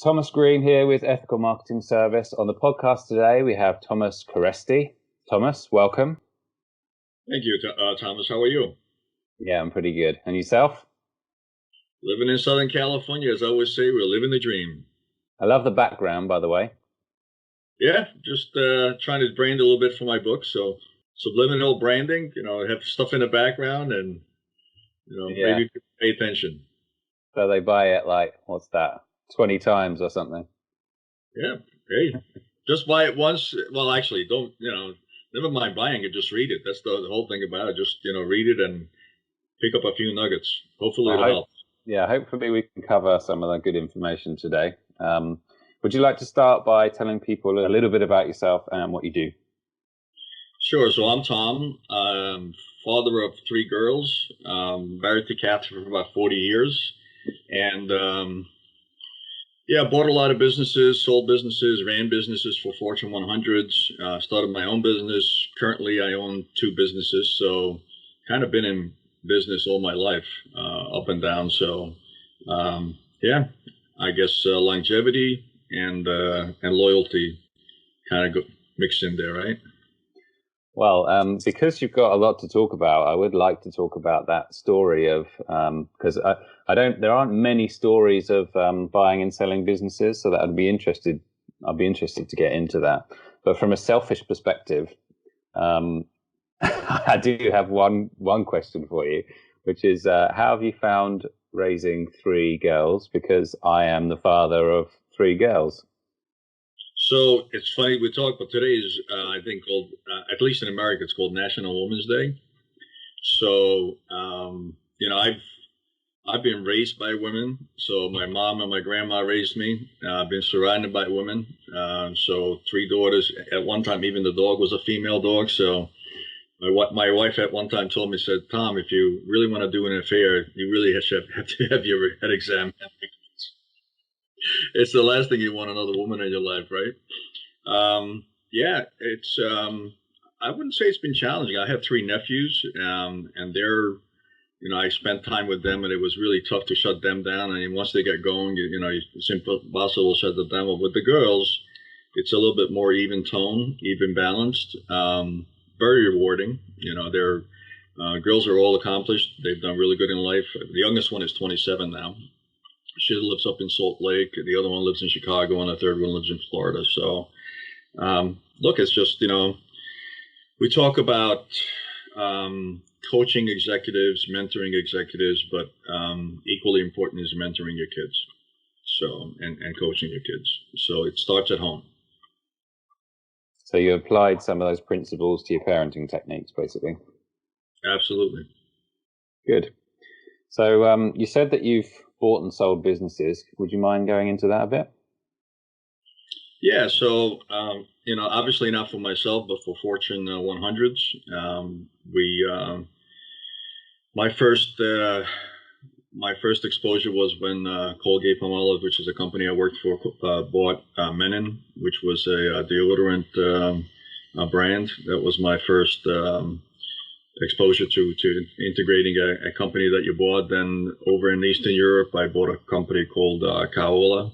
Thomas Green here with Ethical Marketing Service. On the podcast today, we have Thomas Kereszti. Thomas, welcome. Thank you, Thomas. How are you? Yeah, I'm pretty good. And yourself? Living in Southern California, as I always say, we're living the dream. I love the background, by the way. Yeah, just trying to brand a little bit for my book. So subliminal branding, have stuff in the background and, maybe pay attention. So they buy it like, what's that, 20 times or something? Yeah, hey, just buy it once. Well, actually, don't, never mind buying it, just read it. That's the whole thing about it. Just, read it and pick up a few nuggets. Hopefully it'll help. Yeah, hopefully we can cover some of the good information today. Would you like to start by telling people a little bit about yourself and what you do? Sure. So I'm Tom, father of 3 girls, married to Catherine for about 40 years. And bought a lot of businesses, sold businesses, ran businesses for Fortune 100s, started my own business. Currently, I own 2 businesses. So kind of been in business all my life, up and down. So, I guess longevity and loyalty kind of mixed in there, right? Well, because you've got a lot to talk about, I would like to talk about that story of because there aren't many stories of buying and selling businesses, so that I'd be interested to get into that. But from a selfish perspective, I do have one question for you, which is how have you found raising 3 girls? Because I am the father of 3 girls. So it's funny we talk, but today is I think called at least in America it's called National Women's Day. So I've been raised by women. So my mom and my grandma raised me. I've been surrounded by women. So 3 daughters. At one time, even the dog was a female dog. So my wife at one time told me, said, Tom, if you really want to do an affair, you really have to have your head examined. It's the last thing you want, another woman in your life, right? It's I wouldn't say it's been challenging. I have 3 nephews, and they're, I spent time with them, and it was really tough to shut them down. I mean, once they get going, it's impossible to shut them down. But with the girls, it's a little bit more even tone, even balanced, very rewarding. Their girls are all accomplished. They've done really good in life. The youngest one is 27 now. She lives up in Salt Lake. The other one lives in Chicago, and the third one lives in Florida. So, look, it's just, we talk about coaching executives, mentoring executives, but equally important is mentoring your kids. So, and coaching your kids. So it starts at home. So you applied some of those principles to your parenting techniques, basically. Absolutely. Good. So you said that you've bought and sold businesses. Would you mind going into that a bit? Yeah. So, obviously not for myself, but for Fortune 100s. My first exposure was when Colgate-Palmolive, which is a company I worked for, bought Menon, which was a deodorant brand. That was my first exposure to integrating a company that you bought. Then over in Eastern Europe, I bought a company called Kaola.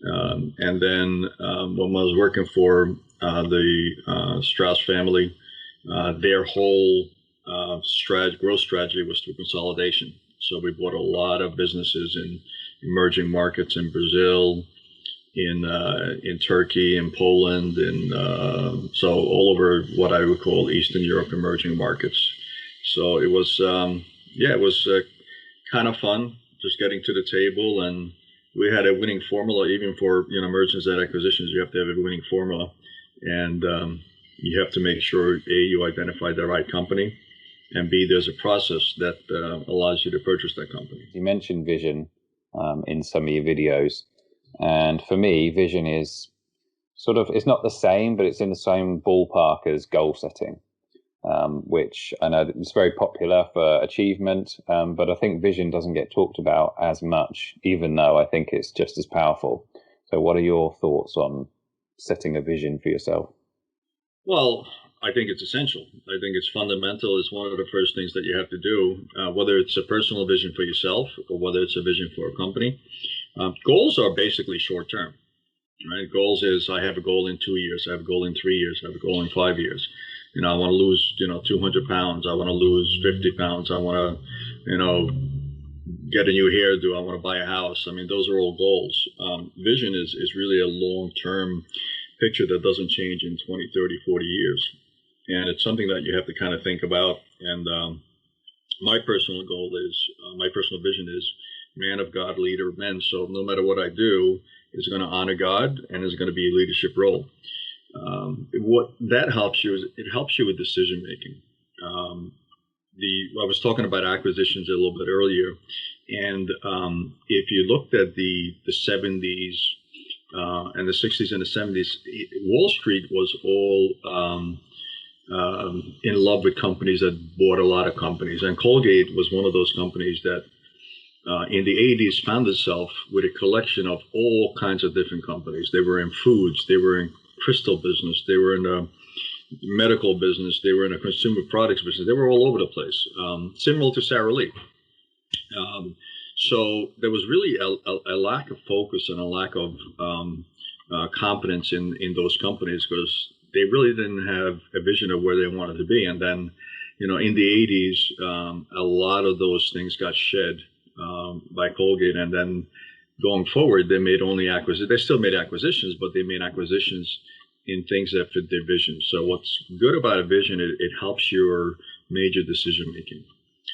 And then when I was working for the Strauss family, their whole growth strategy was through consolidation. So we bought a lot of businesses in emerging markets in Brazil, in Turkey, in Poland, so all over what I would call Eastern Europe emerging markets. So it was, kind of fun just getting to the table, and we had a winning formula. Even for mergers and acquisitions, you have to have a winning formula, and you have to make sure you identify the right company, and B, there's a process that allows you to purchase that company. You mentioned vision in some of your videos. And for me, vision is it's not the same, but it's in the same ballpark as goal setting, which I know it's very popular for achievement. But I think vision doesn't get talked about as much, even though I think it's just as powerful. So what are your thoughts on setting a vision for yourself? Well, I think it's essential. I think it's fundamental. It's one of the first things that you have to do, whether it's a personal vision for yourself or whether it's a vision for a company. Goals are basically short term, right? Goals is I have a goal in 2 years, I have a goal in 3 years, I have a goal in 5 years. I want to lose, 200 pounds. I want to lose 50 pounds. I want to, get a new hairdo. I want to buy a house. I mean, those are all goals. Vision is really a long-term picture that doesn't change in 20, 30, 40 years. And it's something that you have to kind of think about. And my personal goal is, my personal vision is man of God, leader of men. So no matter what I do, it's going to honor God and it's going to be a leadership role. What that helps you is it helps you with decision making. I was talking about acquisitions a little bit earlier, and if you looked at the 70s and the 60s and the 70s, Wall Street was all in love with companies that bought a lot of companies, and Colgate was one of those companies that in the 80s found itself with a collection of all kinds of different companies. They were in foods, they were in crystal business, they were in the medical business, they were in a consumer products business, they were all over the place, similar to Sara Lee. So there was really a lack of focus and a lack of confidence in those companies because they really didn't have a vision of where they wanted to be. And then, in the 80s, a lot of those things got shed by Colgate, and then going forward, they made only acquisitions. They still made acquisitions, but they made acquisitions in things that fit their vision. So what's good about a vision, it helps your major decision making.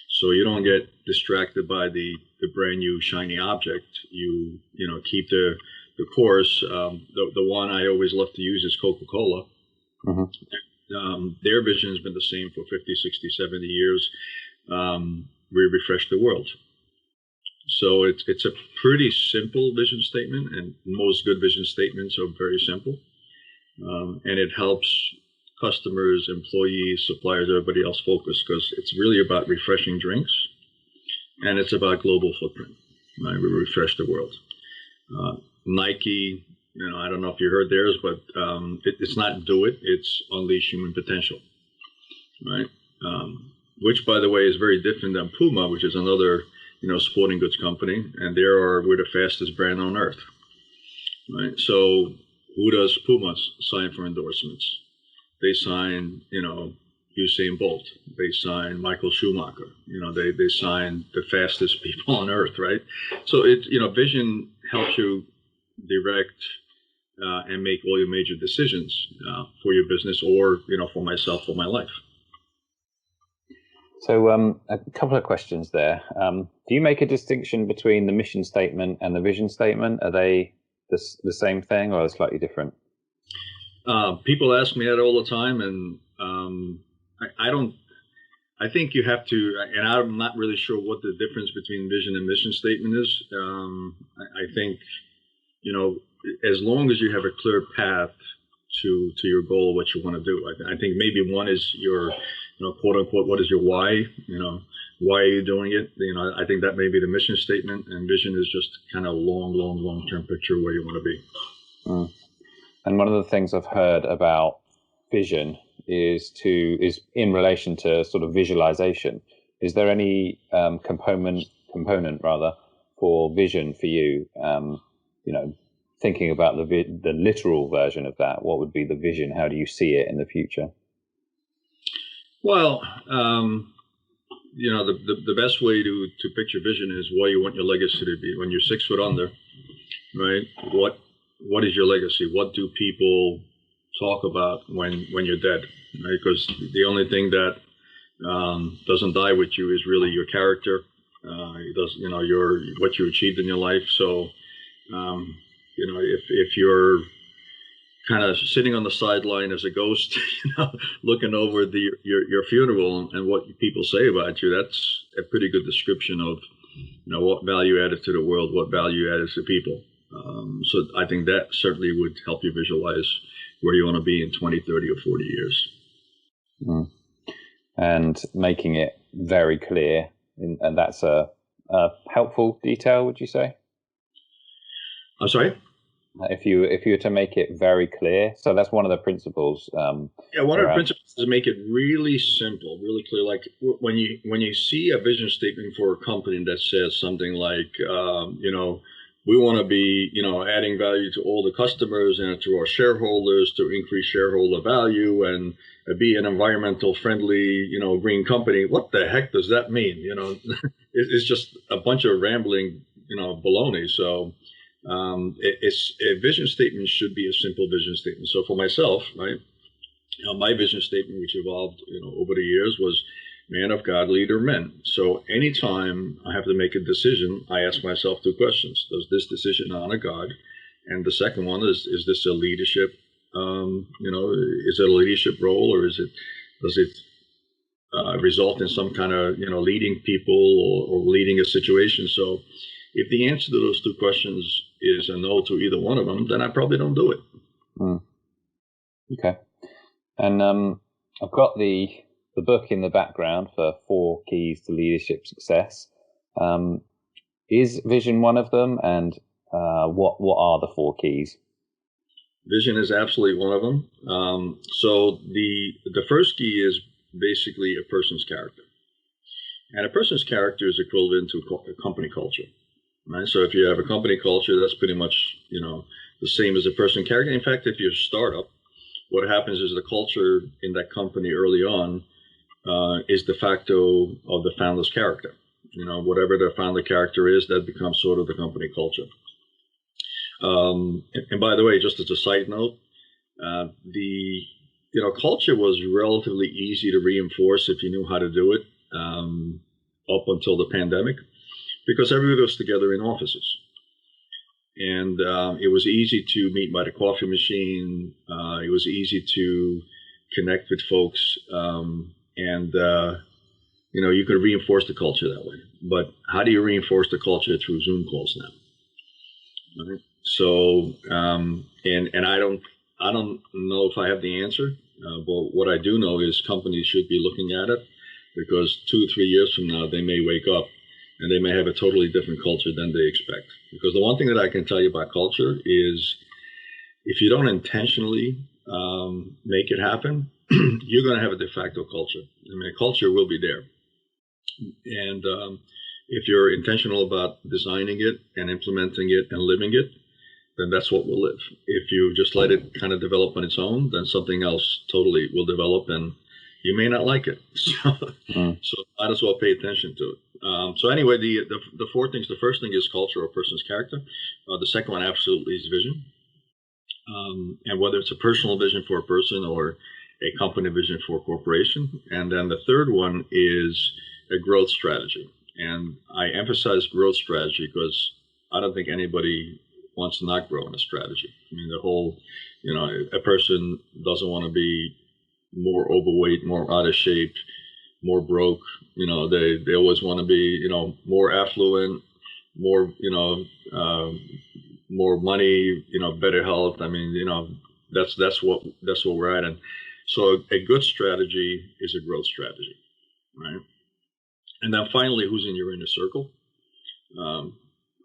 So you don't get distracted by the brand new shiny object. You keep the course. The one I always love to use is Coca-Cola. Mm-hmm. Their vision has been the same for 50, 60, 70 years. We refresh the world. So it's a pretty simple vision statement, and most good vision statements are very simple. And it helps customers, employees, suppliers, everybody else focus because it's really about refreshing drinks, and it's about global footprint. Right? We refresh the world. Nike, I don't know if you heard theirs, but it's not do it, it's unleash human potential. Right? Which, by the way, is very different than Puma, which is another sporting goods company, and we're the fastest brand on earth. Right? So who does Puma sign for endorsements? They sign, Usain Bolt. They sign Michael Schumacher. They sign the fastest people on earth, right? So vision helps you direct and make all your major decisions for your business or, for myself, for my life. So a couple of questions there. Do you make a distinction between the mission statement and the vision statement? Are they the same thing or are they slightly different? People ask me that all the time, and I think you have to, and I'm not really sure what the difference between vision and mission statement is. I think, as long as you have a clear path to your goal, what you want to do. I think maybe one is your, quote unquote, what is your why? Why are you doing it? I think that may be the mission statement, and vision is just kind of long-term picture where you want to be. Mm. And one of the things I've heard about vision is in relation to sort of visualization. Is there any component rather for vision for you? Thinking about the literal version of that, what would be the vision? How do you see it in the future? Well, the best way to picture vision is what you want your legacy to be when you're 6 foot under, right? What is your legacy? What do people talk about when you're dead? Right? Because the only thing that doesn't die with you is really your character. It does, what you achieved in your life. So, if you're kind of sitting on the sideline as a ghost, looking over your funeral and what people say about you, that's a pretty good description of, what value added to the world, what value added to people. So I think that certainly would help you visualize where you want to be in 20, 30, or 40 years. Mm. And making it very clear, and that's a helpful detail, would you say? I'm sorry? If you were to make it very clear, so that's one of the principles. One of the principles is to make it really simple, really clear. Like when you see a vision statement for a company that says something like, we want to be, adding value to all the customers and to our shareholders to increase shareholder value and be an environmental friendly, green company. What the heck does that mean? It's just a bunch of rambling, baloney. So it's a vision statement should be a simple vision statement. So for myself, right, my vision statement, which evolved, over the years, was man of God, leader, men. So anytime I have to make a decision, I ask myself two questions. Does this decision honor God? And the second one is this a leadership, is it a leadership role, or does it result in some kind of, leading people or leading a situation? So if the answer to those two questions is a no to either one of them, then I probably don't do it. Okay. And I've got the book in the background for 4 Keys to Leadership Success. Is vision one of them? And what are the 4 keys? Vision is absolutely one of them. So the first key is basically a person's character. And a person's character is equivalent to a company culture. Right? So if you have a company culture, that's pretty much, the same as a person's character. In fact, if you're a startup, what happens is the culture in that company early on is de facto of the founder's character. Whatever the founder character is, that becomes sort of the company culture. And by the way, just as a side note, the culture was relatively easy to reinforce if you knew how to do it up until the pandemic, because everybody was together in offices. And it was easy to meet by the coffee machine. It was easy to connect with folks. And you could reinforce the culture that way. But how do you reinforce the culture? Through Zoom calls now. Right? So, and I don't know if I have the answer, but what I do know is companies should be looking at it, because 2 or 3 years from now, they may wake up and they may have a totally different culture than they expect. Because the one thing that I can tell you about culture is if you don't intentionally make it happen, you're going to have a de facto culture. I mean, culture will be there. And if you're intentional about designing it and implementing it and living it, then that's what will live. If you just let it kind of develop on its own, then something else totally will develop, and you may not like it. So might as well pay attention to it. So anyway, the 4 things. The first thing is culture or person's character. The second one absolutely is vision. And whether it's a personal vision for a person or a company vision for a corporation. And then the third one is a growth strategy. And I emphasize growth strategy because I don't think anybody wants to not grow in a strategy. I mean, the whole, a person doesn't want to be more overweight, more out of shape, more broke. They always want to be, more affluent, more, more money, better health. I mean, that's what we're at. And so a good strategy is a growth strategy, right? And then finally, who's in your inner circle?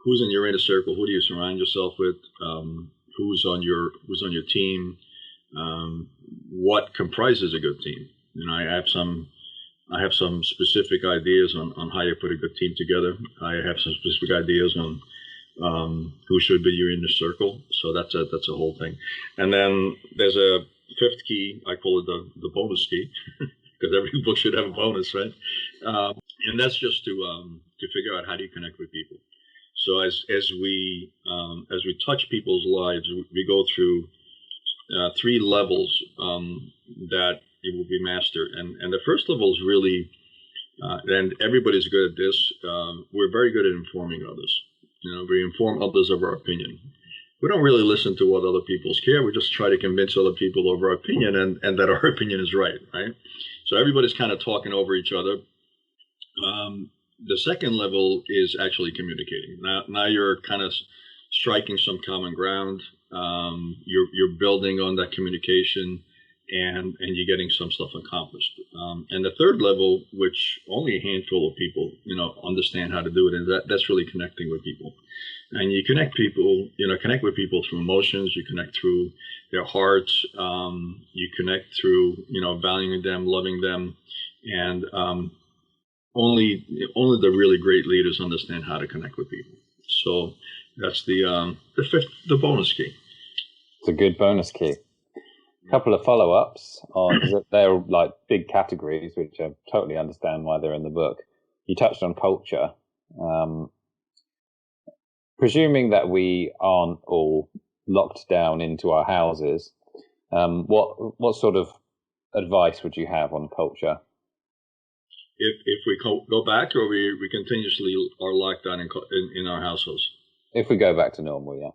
Who's in your inner circle? Who do you surround yourself with? Who's on your team? What comprises a good team? I have some specific ideas on how you put a good team together. I have some specific ideas on who should be your inner circle. So that's a whole thing. And then there's a 5th key. I call it the bonus key, because every book should have a bonus, right? And that's just to figure out how do you connect with people. So as we touch people's lives, we go through 3 levels that it will be mastered. And the first level is really, and everybody's good at this. We're very good at informing others. We inform others of our opinion. We don't really listen to what other people care. We just try to convince other people of our opinion and that our opinion is right. So everybody's kind of talking over each other. The second level is actually communicating. Now you're kind of striking some common ground. You're building on that communication, and you're getting some stuff accomplished. And the third level, which only a handful of people, understand how to do it, and that's really connecting with people. And you connect with people through emotions. You connect through their hearts. You connect through, valuing them, loving them, and only the really great leaders understand how to connect with people. So That's the bonus key. It's a good bonus key. A couple of follow-ups on, because they're like big categories, which I totally understand why they're in the book. You touched on culture. Presuming that we aren't all locked down into our houses, what sort of advice would you have on culture? If we go back, or we continuously are locked down in our households? If we go back to normal, yeah.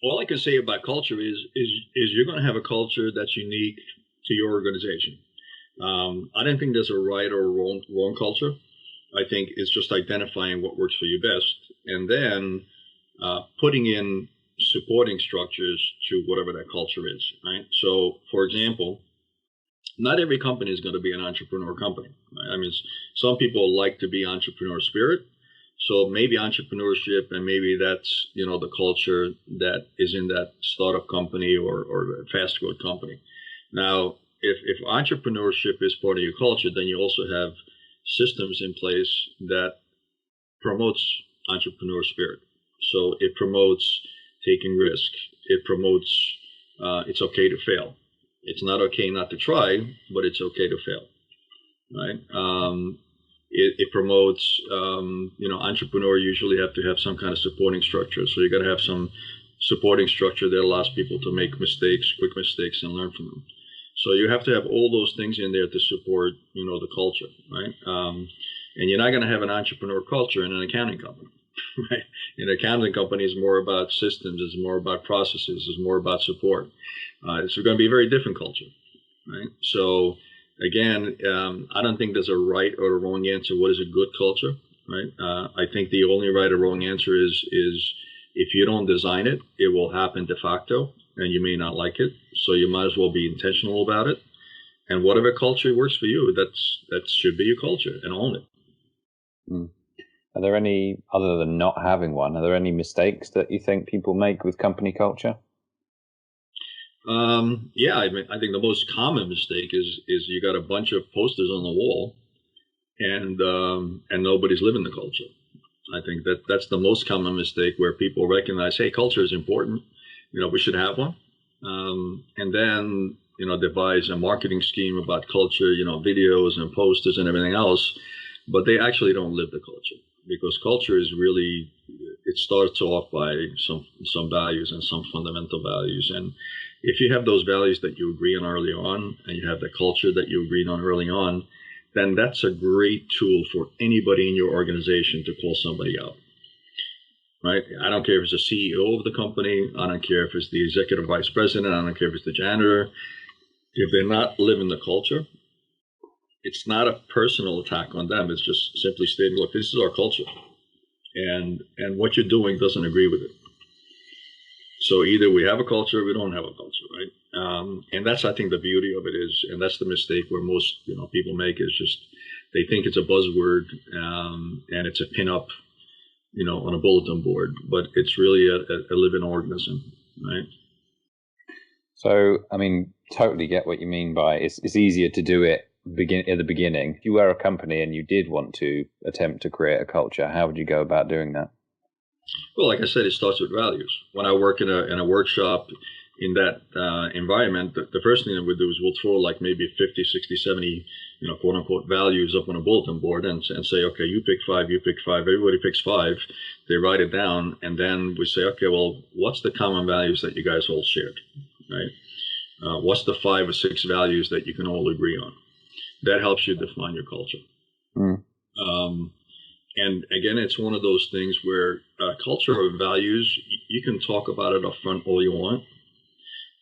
All I can say about culture is you're going to have a culture that's unique to your organization. I don't think there's a right or wrong culture. I think it's just identifying what works for you best, and then putting in supporting structures to whatever that culture is, right? So, for example, not every company is going to be an entrepreneur company. Right? I mean, some people like to be entrepreneur spirit. So maybe entrepreneurship, and maybe that's, the culture that is in that startup company or fast growth company. Now, if entrepreneurship is part of your culture, then you also have systems in place that promotes entrepreneur spirit. So it promotes taking risk. It promotes it's okay to fail. It's not okay not to try, but it's okay to fail, right? It promotes, entrepreneur usually have to have some kind of supporting structure. So you got to have some supporting structure that allows people to make mistakes, quick mistakes, and learn from them. So you have to have all those things in there to support, the culture, right? And you're not going to have an entrepreneur culture in an accounting company, right? An accounting company is more about systems, it's more about processes, it's more about support. It's going to be a very different culture, right? So again, I don't think there's a right or a wrong answer. What is a good culture, right? I think the only right or wrong answer is if you don't design it, it will happen de facto, and you may not like it. So you might as well be intentional about it. And whatever culture works for you, that should be your culture, and own it. Are there any, other than not having one, are there any mistakes that you think people make with company culture? Yeah, I think the most common mistake is you got a bunch of posters on the wall, and nobody's living the culture. I think that's the most common mistake, where people recognize, hey, culture is important. We should have one, and then devise a marketing scheme about culture, videos and posters and everything else, but they actually don't live the culture, because culture is really, it starts off by some values and some fundamental values. And if you have those values that you agree on early on, and you have the culture that you agreed on early on, then that's a great tool for anybody in your organization to call somebody out, right? I don't care if it's the CEO of the company. I don't care if it's the executive vice president. I don't care if it's the janitor. If they're not living the culture, it's not a personal attack on them. It's just simply stating, look, this is our culture, and what you're doing doesn't agree with it. So either we have a culture, or we don't have a culture, right? And that's, I think, the beauty of it is, and that's the mistake where most people make, is just they think it's a buzzword, and it's a pin-up, on a bulletin board, but it's really a living organism, right? So, I mean, totally get what you mean by it's easier to do it at the beginning. If you were a company and you did want to attempt to create a culture, how would you go about doing that? Well, like I said, it starts with values. When I work in a workshop in that environment, the first thing that we do is we'll throw like maybe 50, 60, 70, quote unquote values up on a bulletin board, and say, okay, you pick 5, you pick 5, everybody picks 5. They write it down, and then we say, okay, well, what's the common values that you guys all shared, right? What's the 5 or 6 values that you can all agree on? That helps you define your culture. And again, it's one of those things where culture or values, you can talk about it up front all you want,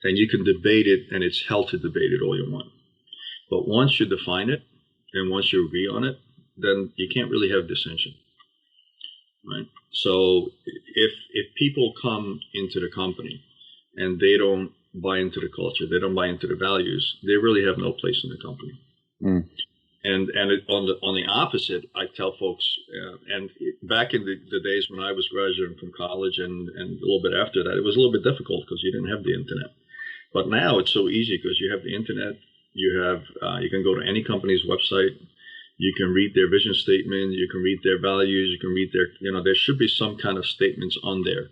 and you can debate it, and it's hell to debate it all you want. But once you define it, and once you agree on it, then you can't really have dissension, right? So if people come into the company and they don't buy into the culture, they don't buy into the values, they really have no place in the company. And on the opposite, I tell folks, and back in the days when I was graduating from college, and a little bit after that, it was a little bit difficult because you didn't have the internet. But now it's so easy because you have the internet. You can go to any company's website. You can read their vision statement. You can read their values. You can read there should be some kind of statements on there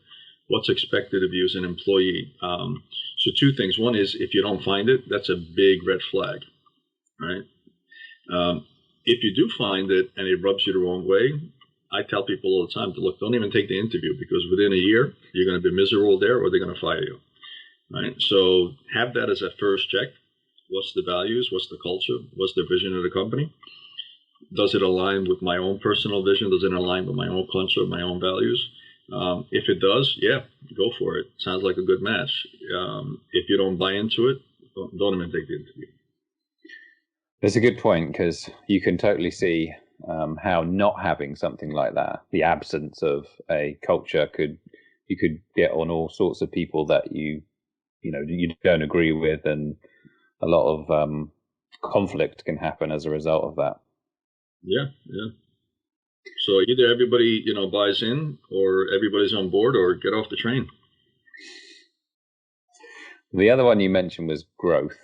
what's expected of you as an employee. So two things. One is if you don't find it, that's a big red flag, right? If you do find it and it rubs you the wrong way, I tell people all the time to look, don't even take the interview, because within a year, you're going to be miserable there or they're going to fire you, right? So have that as a first check. What's the values? What's the culture? What's the vision of the company? Does it align with my own personal vision? Does it align with my own culture, my own values? If it does, yeah, go for it. Sounds like a good match. If you don't buy into it, don't even take the interview. That's a good point, because you can totally see how not having something like that, the absence of a culture, you could get on all sorts of people that you don't agree with, and a lot of conflict can happen as a result of that. Yeah. So either everybody, buys in, or everybody's on board, or get off the train. The other one you mentioned was growth.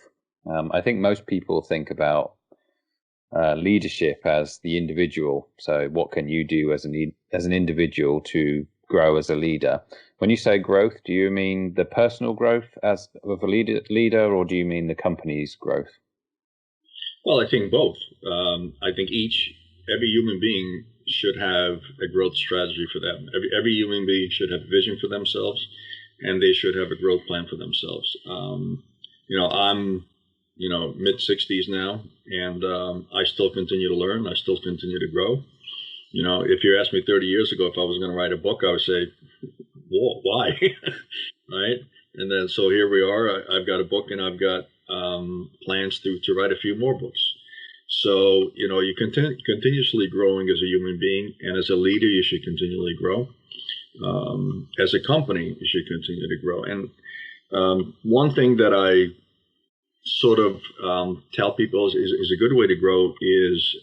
I think most people think about leadership as the individual. So what can you do as an individual to grow as a leader? When you say growth, do you mean the personal growth as of a leader, or do you mean the company's growth? Well, I think both. I think every human being should have a growth strategy for them. Every human being should have a vision for themselves, and they should have a growth plan for themselves. I'm mid-60s now, and I still continue to learn. I still continue to grow. If you asked me 30 years ago if I was going to write a book, I would say, whoa, why? Right? And then so here we are. I've got a book, and I've got plans to write a few more books. So, you continuously growing as a human being, and as a leader, you should continually grow. As a company, you should continue to grow. And one thing that I sort of tell people is a good way to grow is,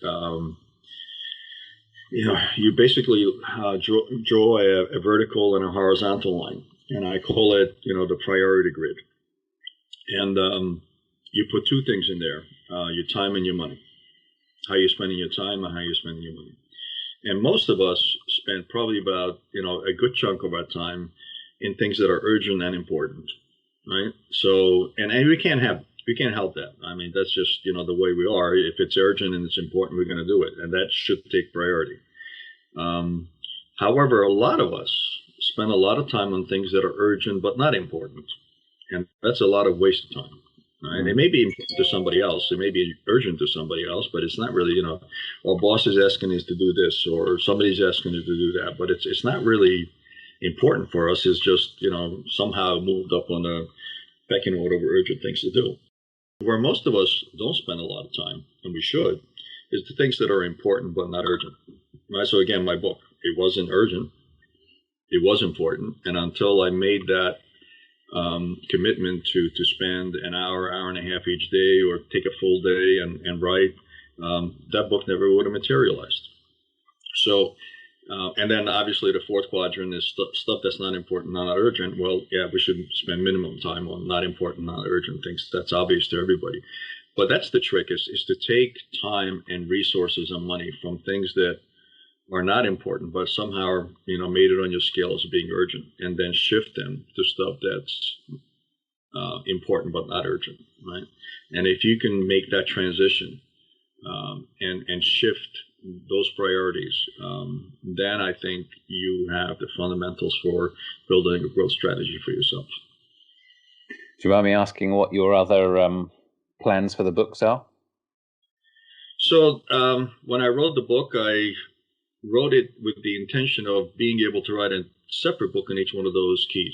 you basically draw a vertical and a horizontal line, and I call it, the priority grid. And you put two things in there, your time and your money. How you're spending your time and how you're spending your money. And most of us spend probably about, a good chunk of our time in things that are urgent and important, right? So, and we can't help that. I mean, that's just, the way we are. If it's urgent and it's important, we're going to do it. And that should take priority. However, a lot of us spend a lot of time on things that are urgent but not important. And that's a lot of wasted time. Right? It may be important to somebody else. It may be urgent to somebody else, but it's not really, our boss is asking us to do this, or somebody's asking us to do that. But it's not really important for us. It's just, somehow moved up on the pecking order of urgent things to do. Where most of us don't spend a lot of time, and we should, is the things that are important but not urgent. Right? So again, my book, it wasn't urgent. It was important. And until I made that commitment to spend an hour and a half each day, or take a full day and write, that book never would have materialized. So, and then obviously the fourth quadrant is stuff that's not important, not urgent. Well, yeah, we should spend minimum time on not important, not urgent things. That's obvious to everybody. But that's the trick, is to take time and resources and money from things that are not important, but somehow, made it on your scale as being urgent, and then shift them to stuff that's important but not urgent, right? And if you can make that transition and shift those priorities, then I think you have the fundamentals for building a growth strategy for yourself. Do you mind me asking what your other plans for the books are? So when I wrote the book, I wrote it with the intention of being able to write a separate book on each one of those keys.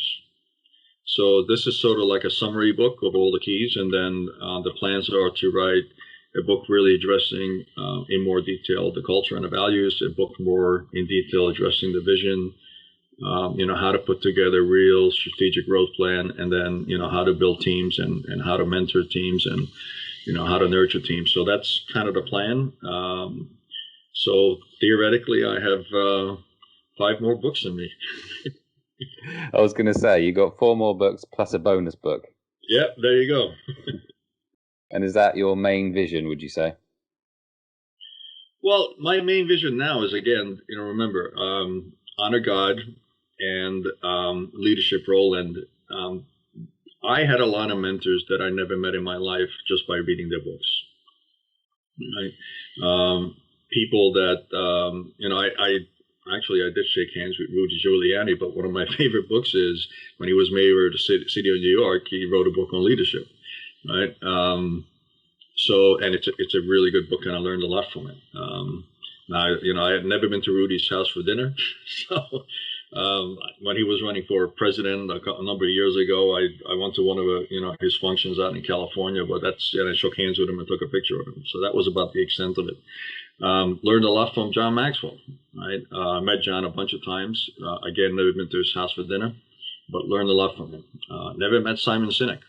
So this is sort of like a summary book of all the keys, and then the plans are to write a book really addressing in more detail the culture and the values, a book more in detail addressing the vision, how to put together a real strategic growth plan, and then, how to build teams and how to mentor teams, and, how to nurture teams. So that's kind of the plan. So theoretically, I have 5 more books in me. I was going to say, you got 4 more books plus a bonus book. Yep, there you go. And is that your main vision, would you say? Well, my main vision now is, again, remember, honor God and leadership role. And I had a lot of mentors that I never met in my life just by reading their books. Right? People that I did shake hands with Rudy Giuliani, but one of my favorite books is when he was mayor of the city of New York. He wrote a book on leadership, right? And it's a really good book, and I learned a lot from it. Now, I had never been to Rudy's house for dinner, so when he was running for president a number of years ago, I went to one of his functions out in California, but I shook hands with him and took a picture of him. So that was about the extent of it. Learned a lot from John Maxwell. Right, met John a bunch of times. Again, never been to his house for dinner, but learned a lot from him. Never met Simon Sinek.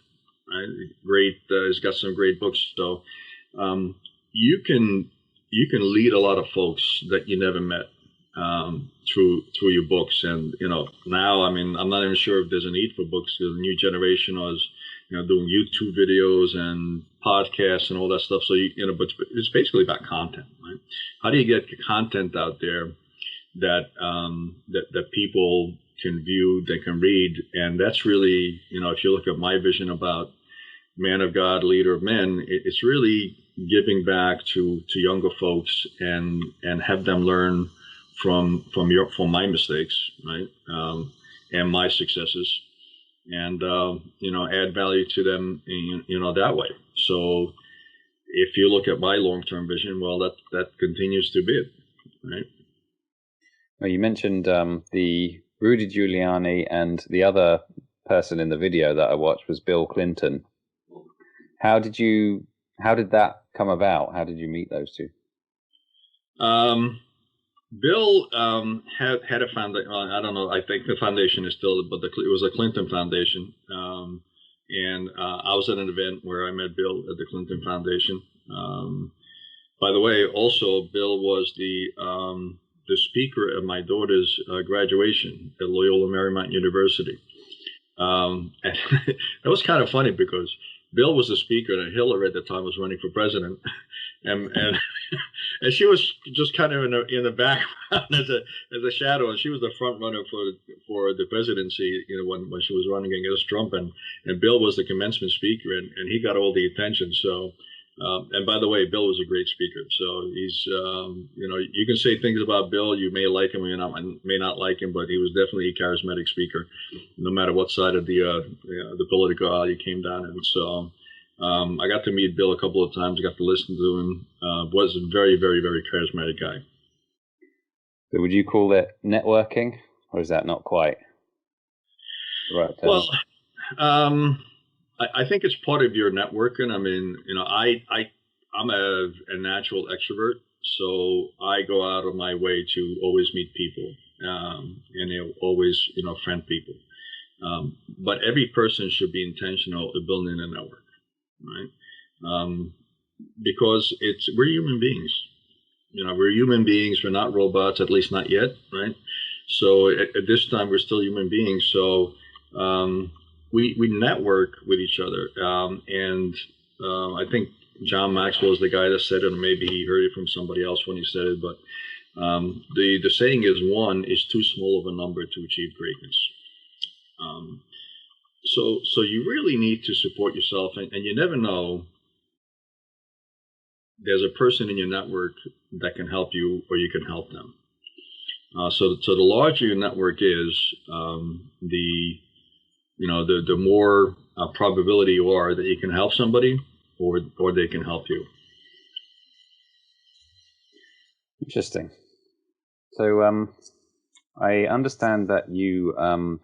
Right, great. He's got some great books. So you can lead a lot of folks that you never met through your books. And now, I'm not even sure if there's a need for books, because the new generation is doing YouTube videos and podcasts and all that stuff. So but it's basically about content, right? How do you get content out there that people can view, they can read? And that's really, if you look at my vision about man of God, leader of men, it's really giving back to younger folks and have them learn from my mistakes, right? And my successes, and add value to them, that way. So if you look at my long-term vision, well, that continues to be it, right? Well, you mentioned the Rudy Giuliani, and the other person in the video that I watched was Bill Clinton. How did that come about? How did you meet those two? Bill had a foundation. I don't know. I think the foundation is still, but it was a Clinton Foundation. And I was at an event where I met Bill at the Clinton Foundation. By the way, also Bill was the speaker at my daughter's graduation at Loyola Marymount University. And that was kind of funny because Bill was the speaker, and Hillary at the time was running for president, and and she was just kind of in the background as a shadow, and she was the front runner for the presidency, when she was running against Trump, and Bill was the commencement speaker, and he got all the attention. So, and by the way, Bill was a great speaker. So he's, you can say things about Bill, you may like him, may not like him, but he was definitely a charismatic speaker, no matter what side of the political aisle you came down. And so I got to meet Bill a couple of times. I got to listen to him. Was a very, very, very charismatic guy. So would you call it networking, or is that not quite the right term? Well, I think it's part of your networking. I'm a natural extrovert, so I go out of my way to always meet people, and always, friend people. But every person should be intentional of building a network, right? Because we're human beings. We're human beings. We're not robots, at least not yet, right? So at this time, we're still human beings. So we network with each other, and I think John Maxwell is the guy that said it, or maybe he heard it from somebody else when he said it. But the saying is, one is too small of a number to achieve greatness. So you really need to support yourself, and you never know. There's a person in your network that can help you, or you can help them. So the larger your network is, the more probability you are that you can help somebody, or they can help you. Interesting. So I understand that you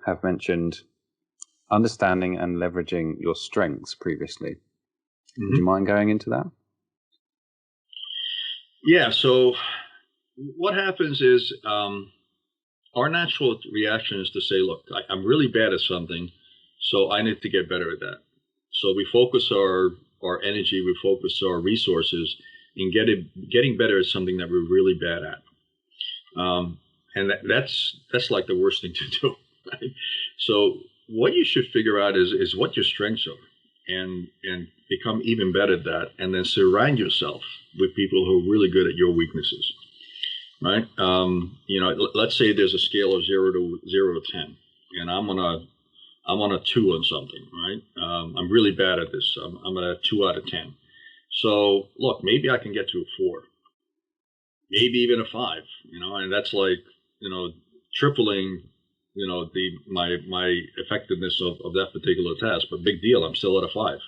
have mentioned understanding and leveraging your strengths previously. Mm-hmm. Would you mind going into that? Yeah. So what happens is our natural reaction is to say, look, I'm really bad at something, so I need to get better at that. So we focus our energy, we focus our resources in getting better at something that we're really bad at. And that's like the worst thing to do, right? So what you should figure out is what your strengths are, and become even better at that, and then surround yourself with people who are really good at your weaknesses. right? Let's say there's a scale of 0 to 10, and I'm on a 2 on something, right? I'm really bad at this. I'm at a 2 out of 10. So look, maybe I can get to a 4, maybe even a 5, and that's like, tripling, my effectiveness of that particular task. But big deal, I'm still at a 5,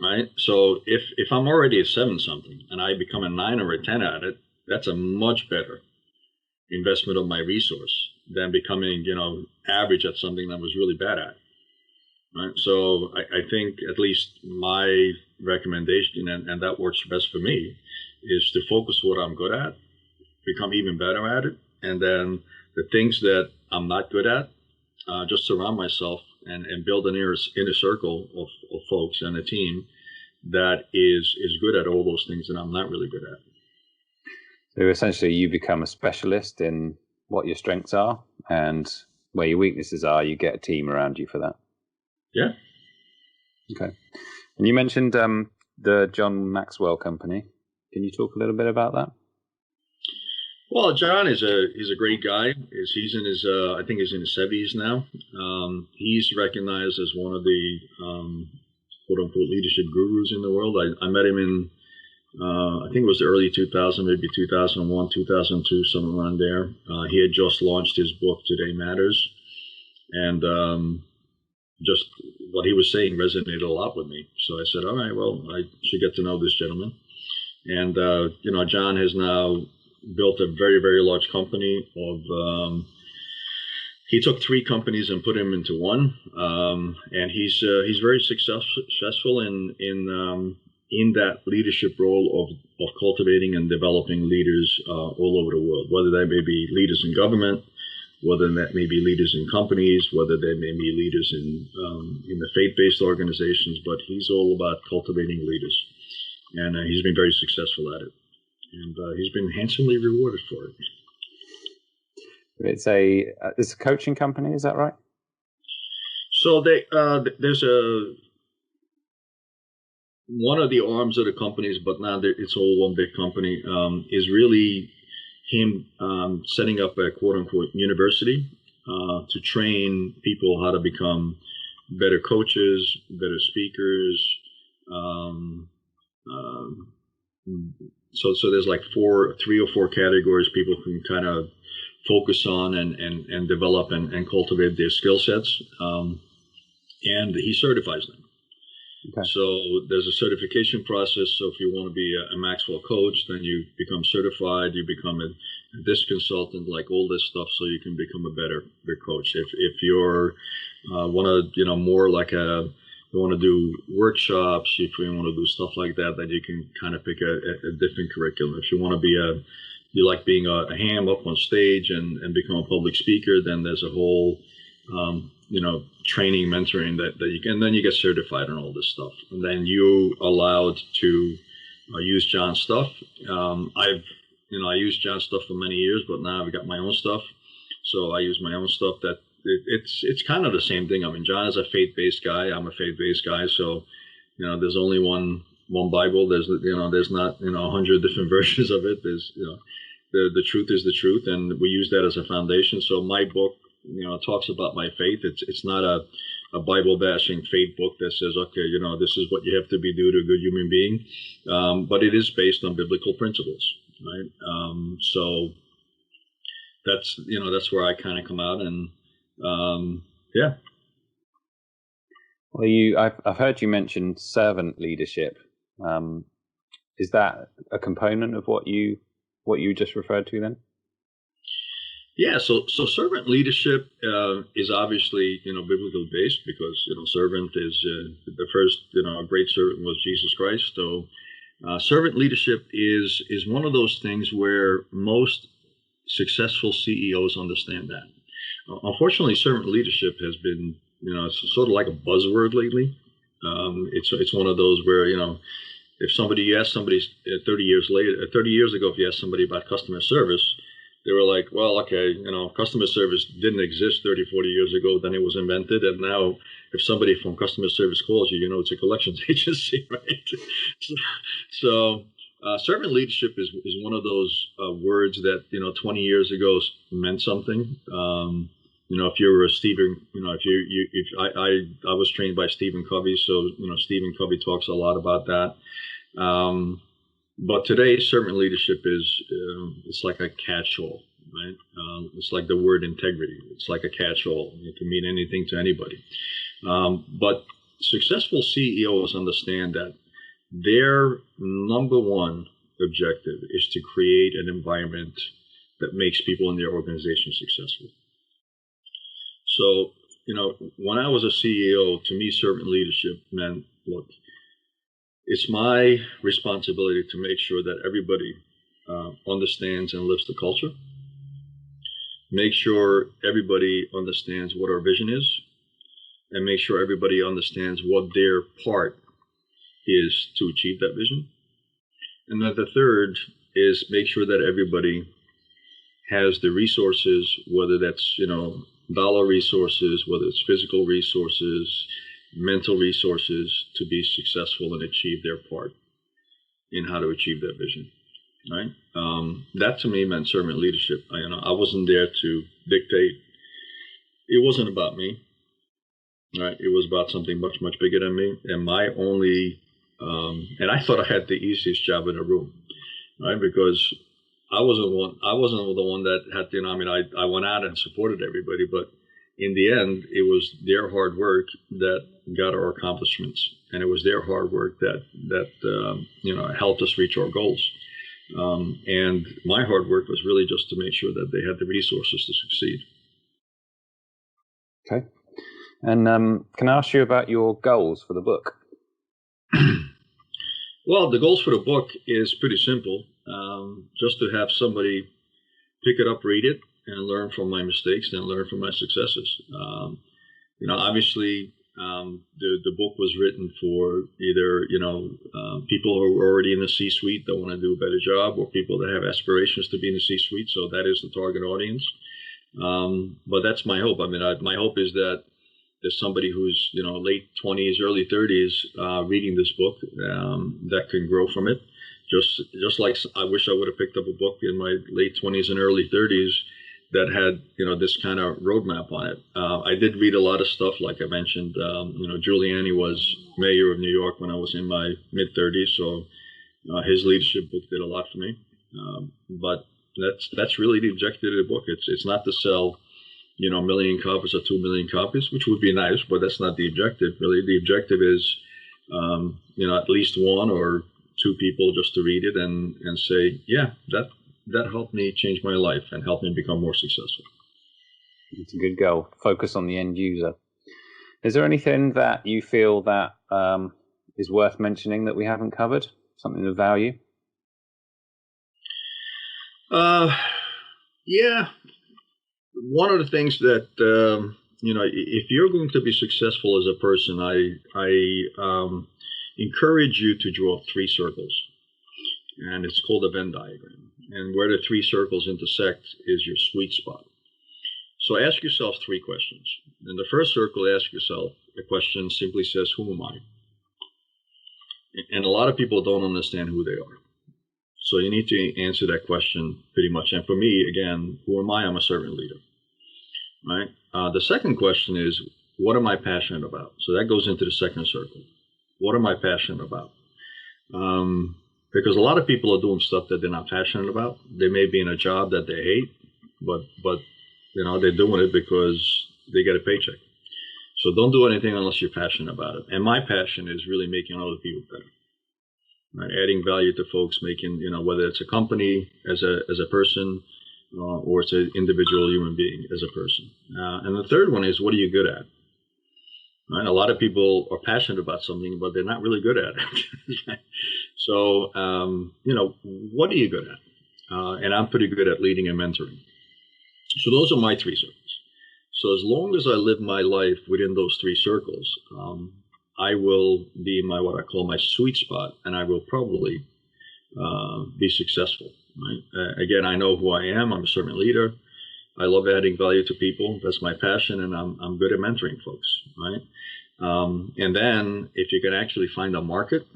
right? So if I'm already a 7 something and I become a 9 or a 10 at it, that's a much better investment of my resource than becoming, average at something that I was really bad at. Right. So I think at least my recommendation, and that works best for me, is to focus what I'm good at, become even better at it, and then the things that I'm not good at, just surround myself and build an inner circle of folks and a team that is good at all those things that I'm not really good at. So essentially, you become a specialist in what your strengths are, and where your weaknesses are, you get a team around you for that. Yeah. Okay. And you mentioned the John Maxwell company. Can you talk a little bit about that? Well, John is a great guy. He's in his I think he's in his 70s now. He's recognized as one of the quote unquote leadership gurus in the world. I met him in I think it was the early 2000, maybe 2001, 2002, somewhere around there. He had just launched his book, Today Matters, and just what he was saying resonated a lot with me. So I said, all right, well, I should get to know this gentleman. And John has now built a very, very large company of. He took 3 companies and put them into one, and he's very successful in that leadership role of cultivating and developing leaders all over the world, whether that may be leaders in government, whether that may be leaders in companies, whether they may be leaders in the faith-based organizations. But he's all about cultivating leaders, and he's been very successful at it, and he's been handsomely rewarded for it. It's a coaching company, is that right? So there's one of the arms of the companies, but now it's all one big company, is really him setting up a quote unquote university to train people how to become better coaches, better speakers. So there's like 3 or 4 categories people can kind of focus on and develop and cultivate their skill sets. And he certifies them. Okay. So there's a certification process. So if you want to be a Maxwell coach, then you become certified, you become a disc consultant, like all this stuff, so you can become a better coach. If you're want to, more like you want to do workshops, if you want to do stuff like that, then you can kind of pick a different curriculum. If you want to be you like being a ham up on stage and become a public speaker, then there's a whole training, mentoring that you can, and then you get certified on all this stuff, and then you allowed to use John's stuff. I used John's stuff for many years, but now I've got my own stuff, so I use my own stuff. That it's kind of the same thing. I mean, John is a faith-based guy. I'm a faith-based guy, so there's only one Bible. There's not 100 different versions of it. There's the truth is the truth, and we use that as a foundation. So my book talks about my faith. It's not a Bible bashing faith book that says, okay, this is what you have to be do to a good human being, but it is based on biblical principles, right? So that's where I kind of come out, and yeah. Well, I've heard you mention servant leadership. Is that a component of what you just referred to then? Yeah, so servant leadership is obviously biblically based, because servant is the first great servant was Jesus Christ. So servant leadership is one of those things where most successful CEOs understand that. Unfortunately, servant leadership has been it's sort of like a buzzword lately. It's one of those where if you ask somebody 30 years ago, if you asked somebody about customer service, they were like, well, okay, customer service didn't exist 30, 40 years ago. Then it was invented. And now if somebody from customer service calls you, it's a collections agency, right? So Servant leadership is one of those words that 20 years ago meant something. If you were a Stephen, if I was trained by Stephen Covey, so Stephen Covey talks a lot about that. But today, servant leadership is it's like a catch-all, right? It's like the word integrity. It's like a catch-all. It can mean anything to anybody. But successful CEOs understand that their number one objective is to create an environment that makes people in their organization successful. So, when I was a CEO, to me, servant leadership meant, look, it's my responsibility to make sure that everybody understands and lives the culture. Make sure everybody understands what our vision is, and make sure everybody understands what their part is to achieve that vision. And then the third is make sure that everybody has the resources, whether that's, dollar resources, whether it's physical resources, mental resources, to be successful and achieve their part in how to achieve that vision, right? That to me meant servant leadership. I wasn't there to dictate. It wasn't about me, right? It was about something much, much bigger than me. And my only and I thought I had the easiest job in the room, right? Because I wasn't the one that had to, I went out and supported everybody, but in the end, it was their hard work that got our accomplishments, and it was their hard work that helped us reach our goals. And my hard work was really just to make sure that they had the resources to succeed. Okay. And can I ask you about your goals for the book? Well, the goals for the book is pretty simple. Just to have somebody pick it up, read it, and learn from my mistakes and learn from my successes. Obviously, the book was written for either, people who are already in the C-suite that want to do a better job, or people that have aspirations to be in the C-suite. So that is the target audience. But that's my hope. My hope is that there's somebody who's, late 20s, early 30s, reading this book, that can grow from it. Just like I wish I would have picked up a book in my late 20s and early 30s that had, this kind of roadmap on it. I did read a lot of stuff, like I mentioned. Giuliani was mayor of New York when I was in my mid 30s, so his leadership book did a lot for me. But that's really the objective of the book. It's not to sell, 1 million copies or 2 million copies, which would be nice, but that's not the objective. Really, the objective is, at least one or two people just to read it and say, yeah, that helped me change my life and helped me become more successful. It's a good goal. Focus on the end user. Is there anything that you feel that is worth mentioning that we haven't covered? Something of value? Yeah. One of the things that, if you're going to be successful as a person, I encourage you to draw 3 circles. And it's called a Venn diagram. And where the 3 circles intersect is your sweet spot. So ask yourself 3 questions. In the first circle, ask yourself a question simply says, who am I? And a lot of people don't understand who they are. So you need to answer that question pretty much. And for me, again, who am I? I'm a servant leader, right? The second question is, what am I passionate about? So that goes into the second circle. What am I passionate about? Because a lot of people are doing stuff that they're not passionate about. They may be in a job that they hate, but they're doing it because they get a paycheck. So don't do anything unless you're passionate about it. And my passion is really making other people better, right? Adding value to folks, making, whether it's a company as a person, or it's an individual human being as a person. And the third one is, what are you good at? Right? A lot of people are passionate about something, but they're not really good at it. So, what are you good at? And I'm pretty good at leading and mentoring. So those are my 3 circles. So as long as I live my life within those 3 circles, I will be in what I call my sweet spot, and I will probably be successful. Right? Again, I know who I am. I'm a servant leader. I love adding value to people. That's my passion, and I'm good at mentoring folks, right? And then if you can actually find a market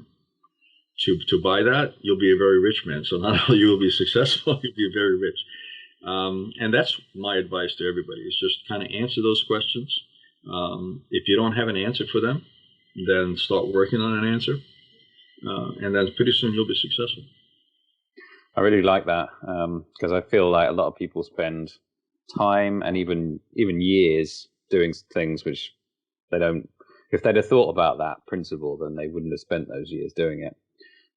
to buy that, you'll be a very rich man. So not only you will be successful, you'll be very rich. And that's my advice to everybody, is just kind of answer those questions. If you don't have an answer for them, then start working on an answer. And then pretty soon you'll be successful. I really like that, because I feel like a lot of people spend time and even years doing things which they don't. If they'd have thought about that principle, then they wouldn't have spent those years doing it.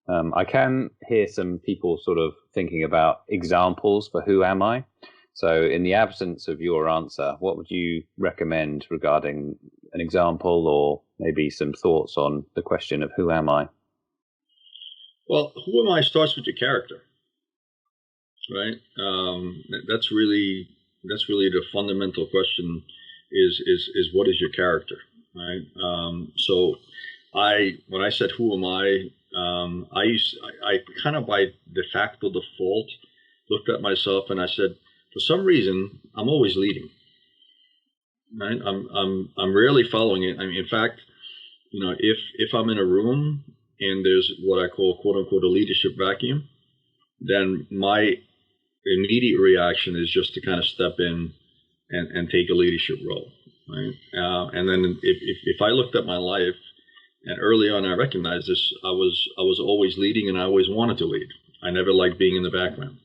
I can hear some people sort of thinking about examples for who am I. So in the absence of your answer, what would you recommend regarding an example, or maybe some thoughts on the question of who am I? Well, who am I starts with your character, right? That's really the fundamental question, is what is your character, right? So when I said who am I kind of by de facto default looked at myself and I said, for some reason, I'm always leading. Right? I'm rarely following it. I mean, in fact, if I'm in a room and there's what I call quote unquote a leadership vacuum, then my immediate reaction is just to kind of step in and take a leadership role. Right? And then if I looked at my life, and early on I recognized this, I was always leading, and I always wanted to lead. I never liked being in the background.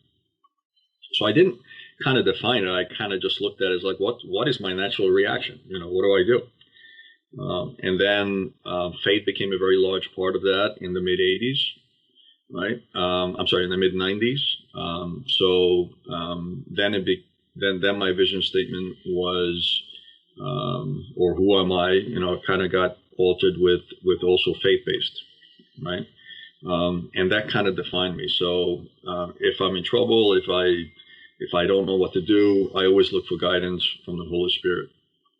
So I didn't kind of define it. I kind of just looked at it as like, what is my natural reaction? What do I do? And then faith became a very large part of that in the mid 80s, right? I'm sorry, in the mid 90s. So then my vision statement was, or who am I? Kind of got altered with also faith-based, right? And that kind of defined me. So if I'm in trouble, if I don't know what to do, I always look for guidance from the Holy Spirit.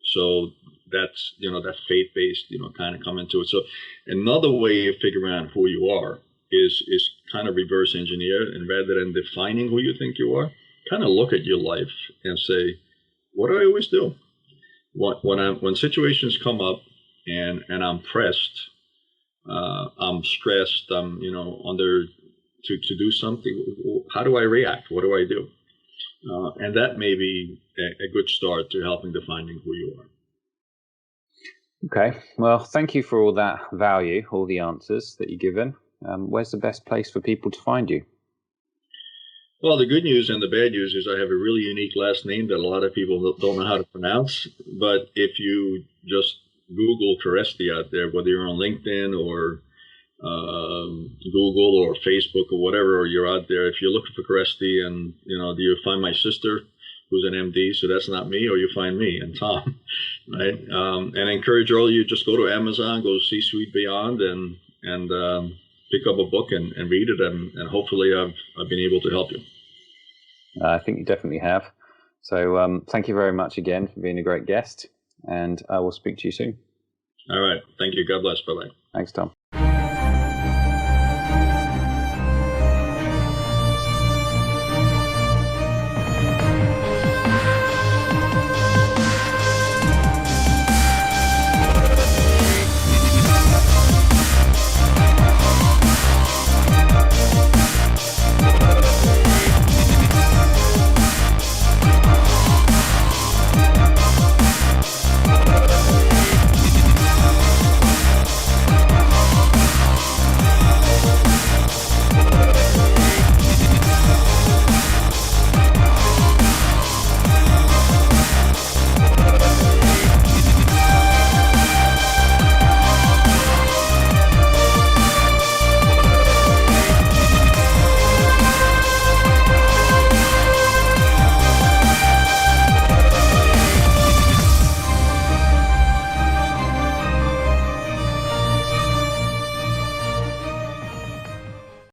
So that's, that faith-based, kind of come into it. So another way of figuring out who you are is kind of reverse engineer, and rather than defining who you think you are, kind of look at your life and say, what do I always do? When situations come up and I'm pressed, I'm stressed, I'm under to do something, how do I react? What do I do? And that may be a good start to helping defining who you are. Okay, well, thank you for all that value, all the answers that you've given. Where's the best place for people to find you? Well, the good news and the bad news is I have a really unique last name that a lot of people don't know how to pronounce. But if you just Google Kereszti out there, whether you're on LinkedIn or Google or Facebook or whatever, or you're out there, if you're looking for Kereszti, and you find my sister, who's an MD, so that's not me, or you find me and Tom, right? And I encourage all of you, just go to Amazon, go C-Suite Beyond, and pick up a book and read it, and hopefully I've been able to help you. I think you definitely have. So thank you very much again for being a great guest, and I will speak to you soon. All right. Thank you. God bless. Bye-bye. Thanks, Tom.